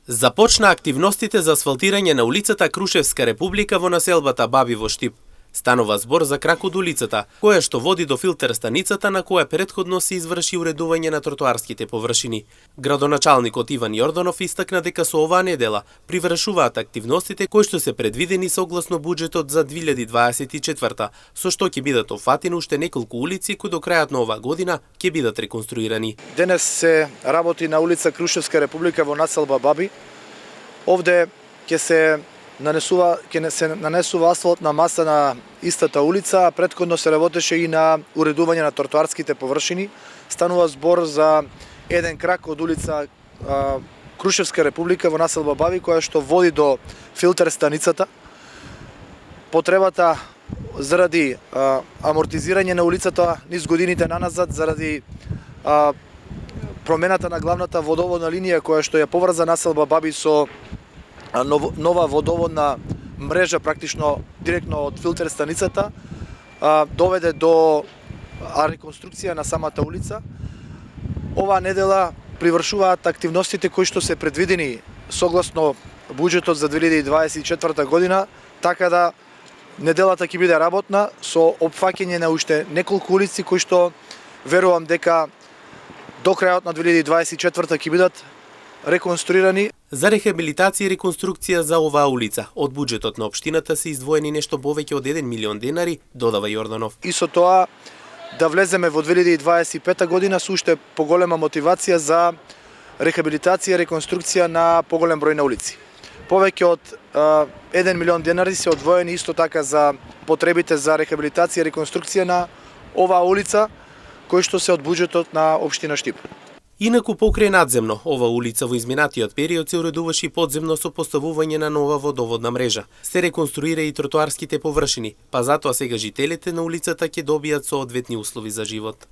Започна активностите за асфалтирање на улицата Крушевска република во населбата Баби во Штип. Станува збор за крак од улицата, која што води до филтер станицата на која претходно се изврши уредување на тротоарските површини. Градоначалникот Иван Јорданов истакна дека со оваа недела привршуваат активностите кои што се предвидени согласно буџетот за 2024, со што ќе бидат офатени уште неколку улици кои до крајот на оваа година ќе бидат реконструирани. Денес се работи на улица Крушевска република во населба Баби. Овде ќе се нанесува асфалтна маса на истата улица, а претходно се работеше и на уредување на тротоарските површини. Станува збор за еден крак од улица Крушевска република во населба Баби, која што води до филтер станицата. Потребата заради амортизирање на улицата низ годините наназад, заради промената на главната водоводна линија која што ја поврза населба Баби со нова водоводна мрежа, практично директно од филтер станицата, доведе до реконструкција на самата улица. Оваа недела привршуваат активностите кои што се предвидени согласно буџетот за 2024 година, така да неделата ќе биде работна со опфаќање на уште неколку улици кои што верувам дека до крајот на 2024 ќе бидат реконструирани. За рехабилитација и реконструкција за оваа улица од буџетот на општината се издвоени нешто повеќе од 1 милион денари, додава Јорданов. И со тоа да влеземе во 2025 година со уште поголема мотивација за рехабилитација и реконструкција на поголем број на улици. Повеќе од 1 милион денари се одвоени исто така за потребите за рехабилитација и реконструкција на оваа улица, кои што се од буџетот на општина Штип. Инаку покрај надземно, ова улица во изминатиот период се уредуваше и подземно со поставување на нова водоводна мрежа. Се реконструира и тротоарските површини, па затоа сега жителите на улицата ќе добијат соодветни услови за живот.